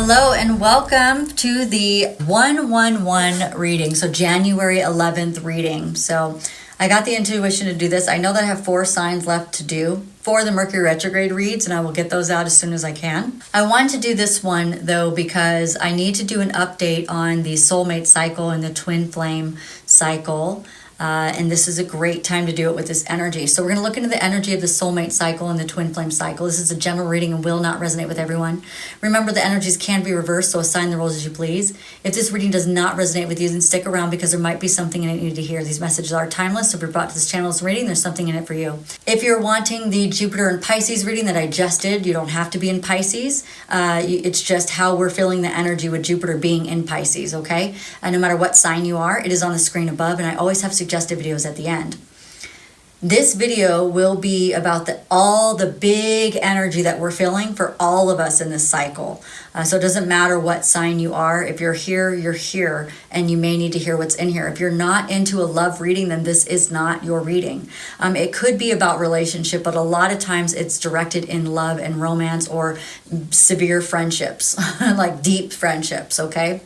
Hello and welcome to the 111 reading. So January 11th reading. So I got the intuition to do this. I know that I have 4 signs left to do for the Mercury retrograde reads, and I will get those out as soon as I can. I want to do this one though because I need to do an update on the Soulmate cycle and the Twinflame cycle. And this is a great time to do it with this energy. So we're going to look into the energy of the Soulmate cycle and the Twinflame cycle. This is a general reading and will not resonate with everyone. Remember, the energies can be reversed, so assign the roles as you please. If this reading does not resonate with you, then stick around because there might be something in it you need to hear. These messages are timeless, so if you're brought to this channel as a reading, there's something in it for you. If you're wanting the Jupiter and Pisces reading that I just did, you don't have to be in Pisces. It's just how we're feeling the energy with Jupiter being in Pisces, okay? And no matter what sign you are, it is on the screen above, and I always have suggested videos at the end. This video will be about all the big energy that we're feeling for all of us in this cycle. So it doesn't matter what sign you are. If you're here, you're here, and you may need to hear what's in here. If you're not into a love reading, then this is not your reading. It could be about relationship, but a lot of times it's directed in love and romance or severe friendships, like deep friendships, okay?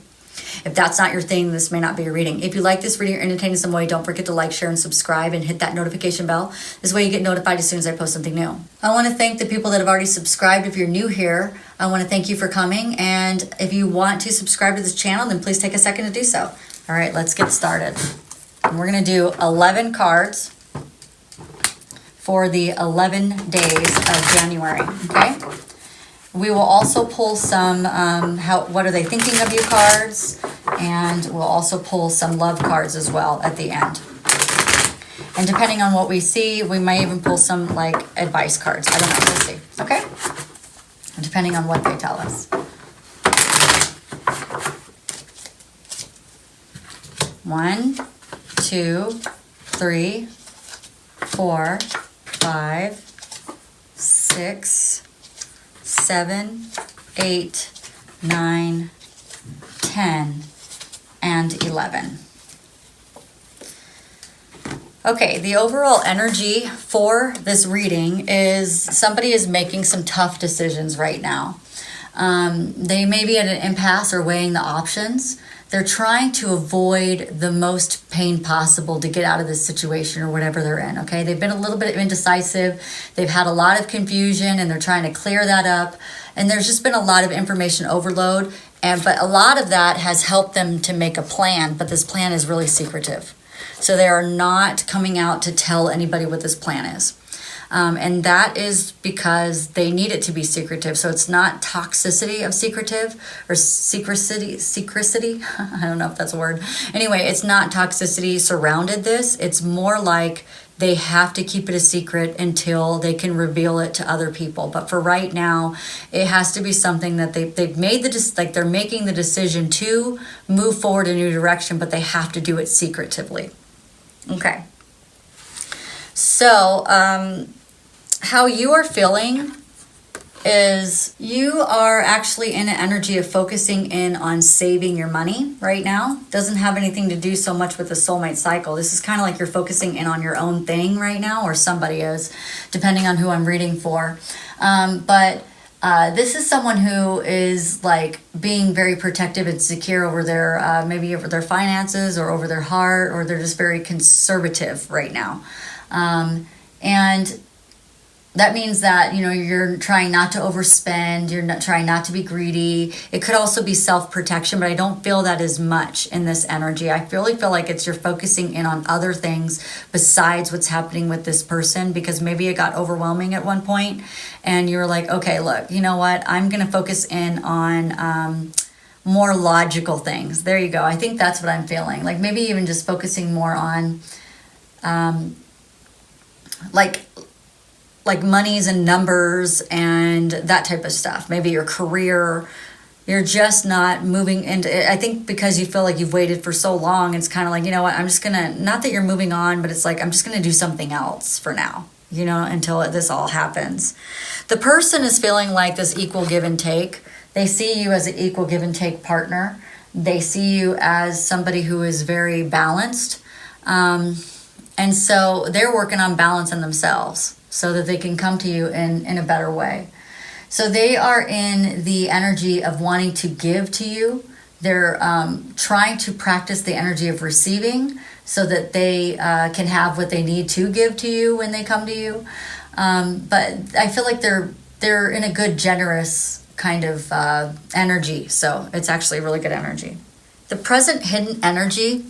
If that's not your thing, this may not be your reading. If you like this reading or entertained in some way, don't forget to like, share, and subscribe and hit that notification bell. This way you get notified as soon as I post something new. I want to thank the people that have already subscribed. If you're new here, I want to thank you for coming. And if you want to subscribe to this channel, then please take a second to do so. All right, let's get started. And we're going to do 11 cards for the 11 days of January, okay? We will also pull some what are they thinking of you cards, and we'll also pull some love cards as well at the end. And depending on what we see, we might even pull some like advice cards. I don't know, we'll see, okay? Depending on what they tell us. 1, 2, 3, 4, 5, 6, 7, 8, 9, 10, and 11. Okay, the overall energy for this reading is somebody is making some tough decisions right now. They may be at an impasse or weighing the options. They're trying to avoid the most pain possible to get out of this situation or whatever they're in, okay? They've been a little bit indecisive. They've had a lot of confusion, and they're trying to clear that up. And there's just been a lot of information overload, but a lot of that has helped them to make a plan, but this plan is really secretive. So they are not coming out to tell anybody what this plan is. And that is because they need it to be secretive. So it's not toxicity of secretive or secrecy. I don't know if that's a word. Anyway, it's not toxicity surrounded this. It's more like they have to keep it a secret until they can reveal it to other people. But for right now, it has to be something that they've made they're making the decision to move forward in a new direction, but they have to do it secretively. Okay. So, how you are feeling is you are actually in an energy of focusing in on saving your money right now. Doesn't have anything to do so much with the Soulmate cycle. This is kind of like you're focusing in on your own thing right now, or somebody is, depending on who I'm reading for. But this is someone who is like being very protective and secure over their, maybe over their finances or over their heart, or they're just very conservative right now. And that means that, you know, you're trying not to overspend, you're not trying not to be greedy. It could also be self-protection, but I don't feel that as much in this energy. I really feel like you're focusing in on other things besides what's happening with this person, because maybe it got overwhelming at one point and you're like, okay, look, you know what? I'm going to focus in on more logical things. There you go. I think that's what I'm feeling. Like maybe even just focusing more on like monies and numbers and that type of stuff. Maybe your career, you're just not moving into, I think because you feel like you've waited for so long, it's kind of like, you know what, I'm just gonna, not that you're moving on, but it's like, I'm just gonna do something else for now, you know, until this all happens. The person is feeling like this equal give and take. They see you as an equal give and take partner. They see you as somebody who is very balanced. And so they're working on balance in themselves so that they can come to you in a better way. So they are in the energy of wanting to give to you. They're trying to practice the energy of receiving so that they can have what they need to give to you when they come to you. But I feel like they're in a good, generous kind of energy. So it's actually really good energy. The present hidden energy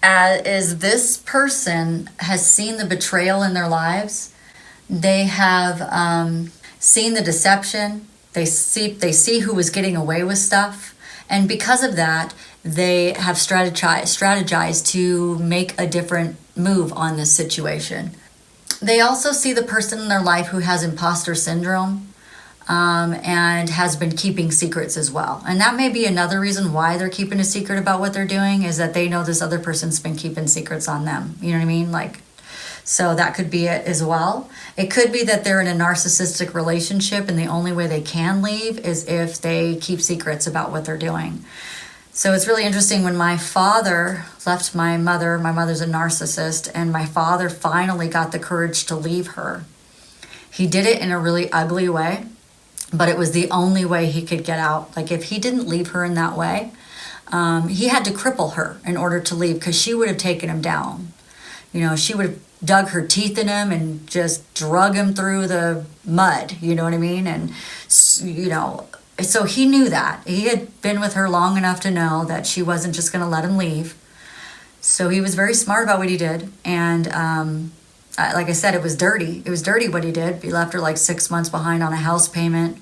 is this person has seen the betrayal in their lives. They have seen the deception. They see who was getting away with stuff. And because of that, they have strategized to make a different move on this situation. They also see the person in their life who has imposter syndrome and has been keeping secrets as well. And that may be another reason why they're keeping a secret about what they're doing, is that they know this other person's been keeping secrets on them. You know what I mean? Like, so that could be it as well. It could be that they're in a narcissistic relationship and the only way they can leave is if they keep secrets about what they're doing. So it's really interesting. When my father left my mother's a narcissist, and my father finally got the courage to leave her. He did it in a really ugly way, but it was the only way he could get out. Like, if he didn't leave her in that way, he had to cripple her in order to leave, because she would have taken him down. You know, she would have dug her teeth in him and just drug him through the mud, you know what I mean? And, you know, so he knew that. He had been with her long enough to know that she wasn't just going to let him leave. So he was very smart about what he did. And like I said, it was dirty. It was dirty what he did. He left her like 6 months behind on a house payment.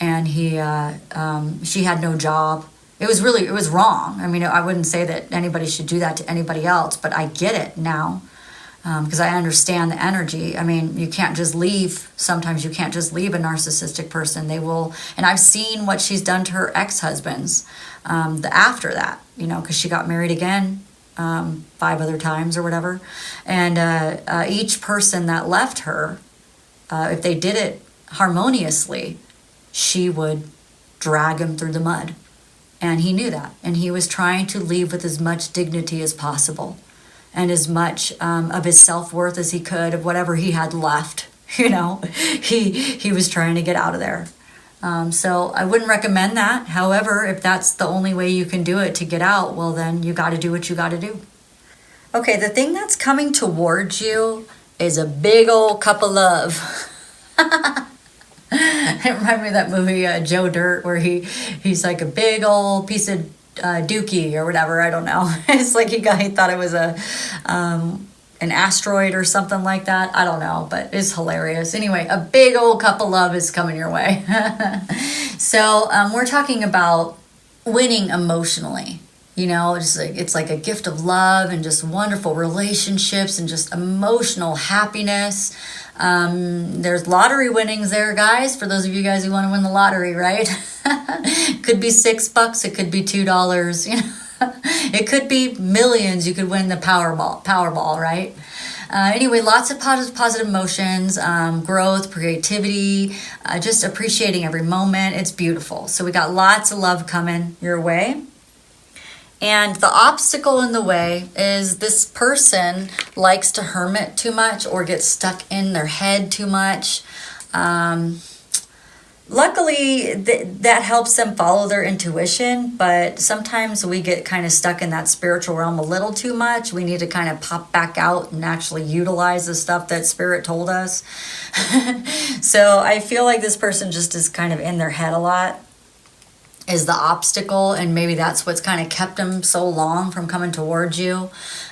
And she had no job. It was wrong. I mean, I wouldn't say that anybody should do that to anybody else, but I get it now. Because I understand the energy. I mean, you can't just leave. Sometimes you can't just leave a narcissistic person. They will, and I've seen what she's done to her ex-husbands after that, you know, because she got married again 5 other times or whatever. And each person that left her, if they did it harmoniously, she would drag him through the mud. And he knew that. And he was trying to leave with as much dignity as possible, and as much of his self-worth as he could, of whatever he had left. You know, he was trying to get out of there. So I wouldn't recommend that. However, if that's the only way you can do it to get out, well, then you got to do what you got to do. Okay, the thing that's coming towards you is a big old cup of love. It reminded me of that movie, Joe Dirt, where he's like a big old piece of dookie or whatever, I don't know. It's like he thought it was an asteroid or something like that. I don't know, but it's hilarious. Anyway, a big old cup of love is coming your way. So we're talking about winning emotionally. You know, it's like a gift of love and just wonderful relationships and just emotional happiness. There's lottery winnings there, guys, for those of you guys who want to win the lottery, right? Could be $6, it could be $2, you know. It could be millions. You could win the Powerball, right? Anyway, lots of positive emotions, growth, creativity, just appreciating every moment. It's beautiful. So we got lots of love coming your way. And the obstacle in the way is this person likes to hermit too much or get stuck in their head too much. Luckily, that helps them follow their intuition, but sometimes we get kind of stuck in that spiritual realm a little too much. We need to kind of pop back out and actually utilize the stuff that Spirit told us. So I feel like this person just is kind of in their head a lot, is the obstacle, and maybe that's what's kind of kept them so long from coming towards you.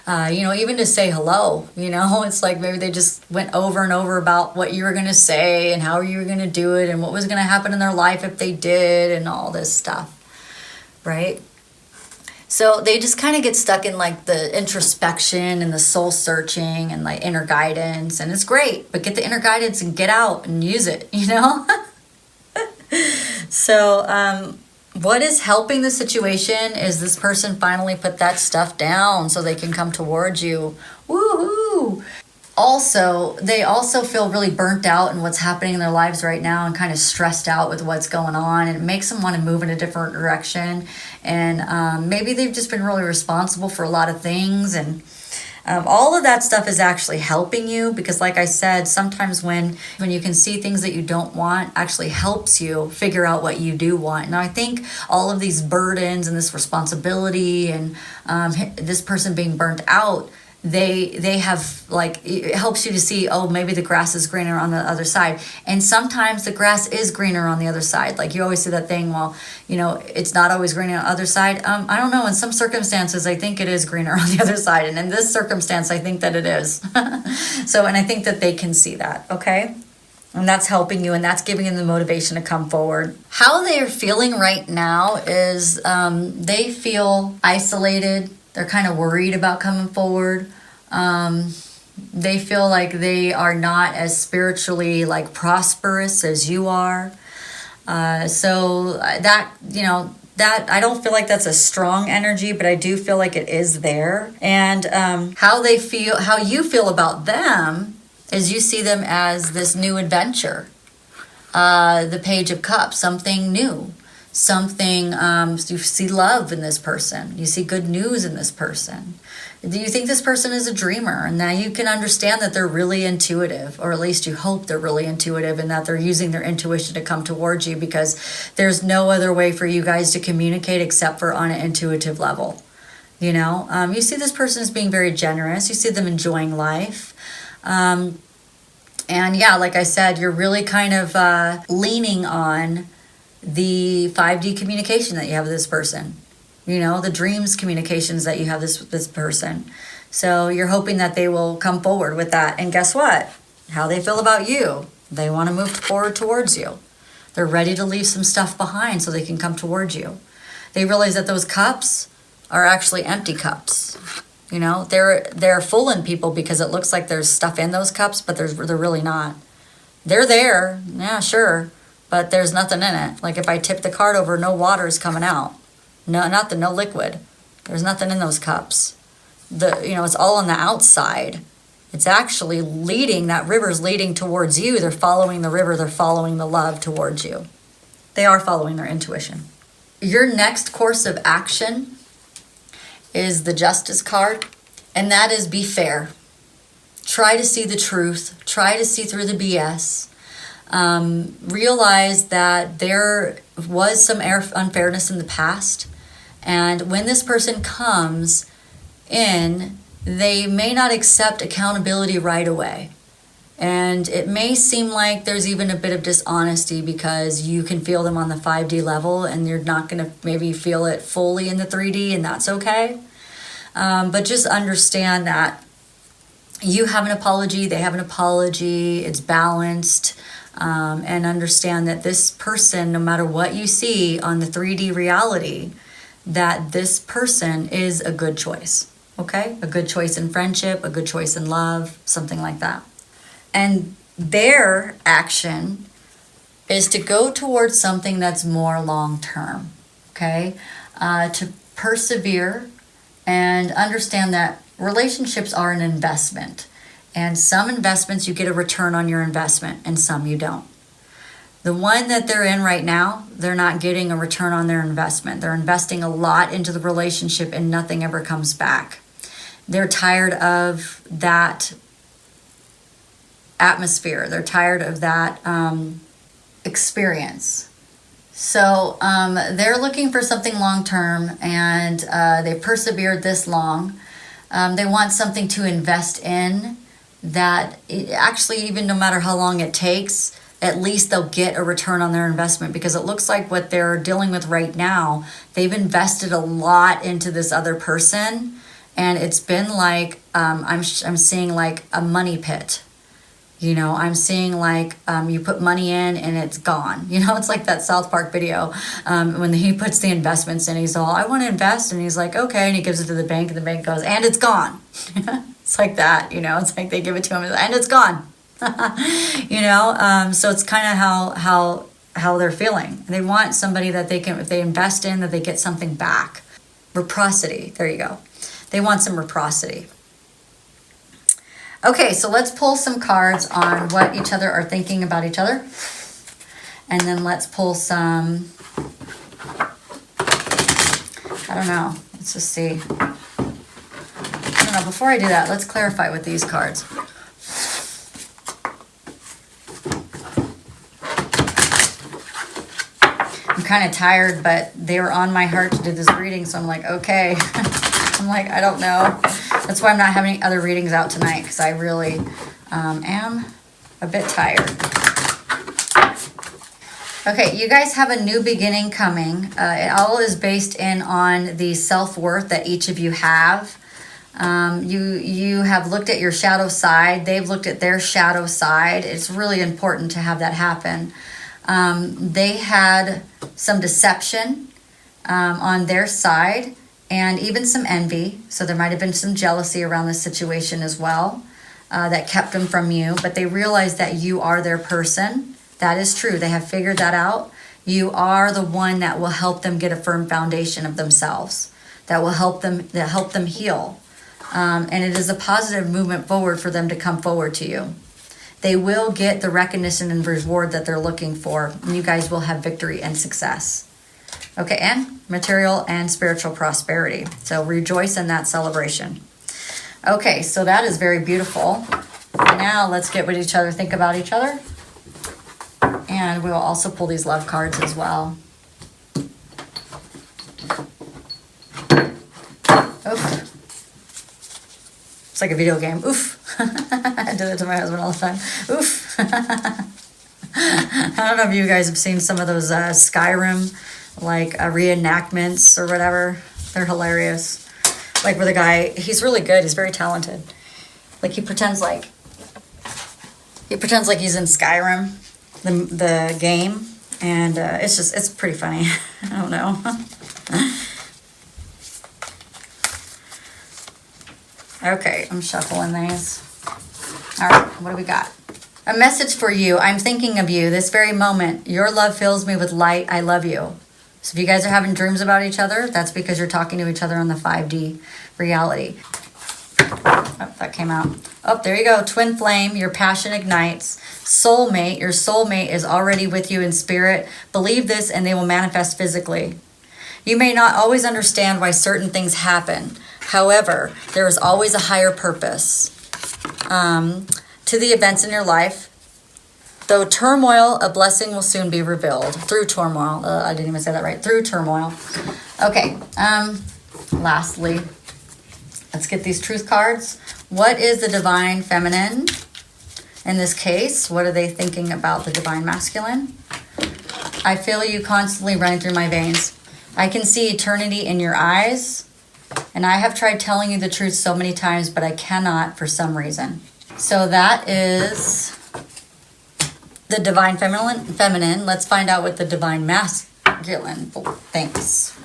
You know, even to say hello, you know, it's like maybe they just went over and over about what you were going to say and how you were going to do it and what was going to happen in their life if they did and all this stuff, right? So they just kind of get stuck in like the introspection and the soul searching and like inner guidance, and it's great, but get the inner guidance and get out and use it, you know? So, what is helping the situation is this person finally put that stuff down so they can come towards you. Woohoo! Also, they also feel really burnt out in what's happening in their lives right now and kind of stressed out with what's going on. And it makes them want to move in a different direction. And maybe they've just been really responsible for a lot of things. And All of that stuff is actually helping you because, like I said, sometimes when you can see things that you don't want actually helps you figure out what you do want. Now, I think all of these burdens and this responsibility and this person being burnt out, they have, like, it helps you to see, oh, maybe the grass is greener on the other side. And sometimes the grass is greener on the other side. Like, you always see that thing, well, you know, it's not always greener on the other side. I don't know. In some circumstances, I think it is greener on the other side. And in this circumstance, I think that it is. So, and I think that they can see that, okay? And that's helping you, and that's giving them the motivation to come forward. How they are feeling right now is they feel isolated. They're kind of worried about coming forward. They feel like they are not as spiritually, like, prosperous as you are. So that, you know, that I don't feel like that's a strong energy, but I do feel like it is there. And how they feel, how you feel about them is you see them as this new adventure. The Page of Cups, something new. Something, you see love in this person. You see good news in this person. Do you think this person is a dreamer? And now you can understand that they're really intuitive, or at least you hope they're really intuitive and that they're using their intuition to come towards you, because there's no other way for you guys to communicate except for on an intuitive level. You know, you see this person as being very generous. You see them enjoying life. And yeah, like I said, you're really kind of leaning on the 5D communication that you have with this person, you know, the dreams communications that you have with this person. So you're hoping that they will come forward with that. And guess what? How they feel about you. They want to move forward towards you. They're ready to leave some stuff behind so they can come towards you. They realize that those cups are actually empty cups. You know, they're fooling people because it looks like there's stuff in those cups, but they're really not. They're there, yeah, sure, but there's nothing in it. Like if I tip the card over, no water is coming out. No, no liquid. There's nothing in those cups. It's all on the outside. It's actually leading, that river's leading towards you. They're following the river, they're following the love towards you. They are following their intuition. Your next course of action is the Justice card, and that is be fair. Try to see the truth. Try to see through the BS. Realize that there was some unfairness in the past, and when this person comes in, they may not accept accountability right away. And it may seem like there's even a bit of dishonesty because you can feel them on the 5D level and you're not going to maybe feel it fully in the 3D, and that's okay. But just understand that you have an apology, they have an apology, it's balanced, and understand that this person, no matter what you see on the 3D reality, that this person is a good choice, okay? A good choice in friendship, a good choice in love, something like that. And their action is to go towards something that's more long-term, okay? To persevere and understand that relationships are an investment. And some investments you get a return on your investment and some you don't. The one that they're in right now, they're not getting a return on their investment. They're investing a lot into the relationship and nothing ever comes back. They're tired of that atmosphere. They're tired of that experience. So they're looking for something long-term, and they persevered this long. They want something to invest in that actually, even no matter how long it takes, at least they'll get a return on their investment, because it looks like what they're dealing with right now, they've invested a lot into this other person, and it's been like, I'm seeing like a money pit. You know, I'm seeing like you put money in and it's gone. You know, it's like that South Park video when he puts the investments in. He's all, I want to invest. And he's like, okay. And he gives it to the bank, and the bank goes, and it's gone. It's like that, you know. It's like they give it to him and it's gone. You know, so it's kind of how they're feeling. They want somebody that they can, if they invest in, that they get something back. Reciprocity. There you go. They want some reciprocity. Okay, so let's pull some cards on what each other are thinking about each other. And then let's pull some, I don't know, let's just see. I don't Now, before I do that, let's clarify with these cards. I'm kind of tired, but they were on my heart to do this reading, so I'm like, okay. I'm like, I don't know. That's why I'm not having other readings out tonight, because I really am a bit tired. Okay, you guys have a new beginning coming. It all is based in on the self-worth that each of you have. You have looked at your shadow side. They've looked at their shadow side. It's really important to have that happen. They had some deception on their side and even some envy. So there might have been some jealousy around this situation as well that kept them from you. But they realized that you are their person. That is true. They have figured that out. You are the one that will help them get a firm foundation of themselves. That will help them heal. And it is a positive movement forward for them to come forward to you. They will get the recognition and reward that they're looking for. And you guys will have victory and success. Okay, and material and spiritual prosperity. So rejoice in that celebration. Okay, so that is very beautiful. Now let's get with each other, think about each other. And we will also pull these love cards as well. Oof. It's like a video game. Oof. I do that to my husband all the time. Oof. I don't know if you guys have seen some of those Skyrim like reenactments or whatever. They're hilarious. Like where the guy, he's really good. He's very talented. Like he pretends like he's in Skyrim, the game, and it's pretty funny. I don't know. Okay, I'm shuffling these. All right, what do we got? A message for you. I'm thinking of you this very moment. Your love fills me with light. I love you. So if you guys are having dreams about each other, that's because you're talking to each other on the 5D reality. Oh, that came out. Oh, there you go. Twin flame, your passion ignites. Soulmate, your soulmate is already with you in spirit. Believe this and they will manifest physically. You may not always understand why certain things happen. However, there is always a higher purpose to the events in your life. Though turmoil, a blessing will soon be revealed. Through turmoil. I didn't even say that right. Through turmoil. Okay. Lastly, let's get these truth cards. What is the divine feminine? In this case, what are they thinking about the divine masculine? I feel you constantly running through my veins. I can see eternity in your eyes. And I have tried telling you the truth so many times, but I cannot for some reason. So that is the divine feminine. Let's find out what the divine masculine thinks,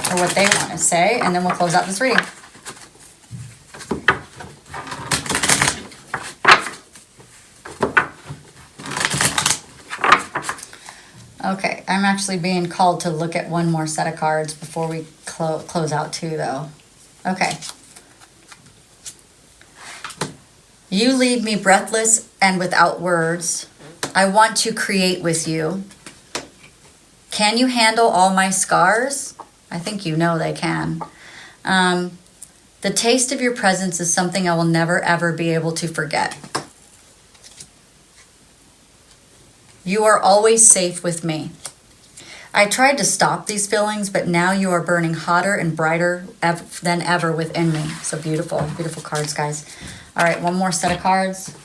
or what they want to say, and then we'll close out this reading. Okay, I'm actually being called to look at one more set of cards before we close out too, though. Okay. You leave me breathless and without words. I want to create with you. Can you handle all my scars? I think you know they can. The taste of your presence is something I will never, ever be able to forget. You are always safe with me. I tried to stop these feelings, but now you are burning hotter and brighter than ever within me. So beautiful, beautiful cards, guys. All right, one more set of cards.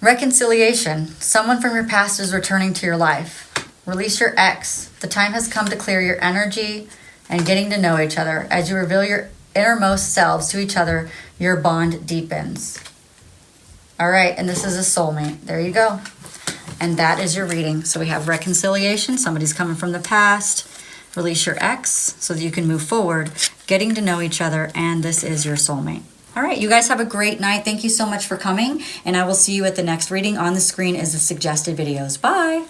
Reconciliation. Someone from your past is returning to your life. Release your ex. The time has come to clear your energy and getting to know each other. As you reveal your innermost selves to each other, your bond deepens. All right, and this is a soulmate. There you go. And that is your reading. So we have reconciliation. Somebody's coming from the past. Release your ex so that you can move forward, getting to know each other, and this is your soulmate. All right, you guys have a great night. Thank you so much for coming, and I will see you at the next reading. On the screen is the suggested videos. Bye.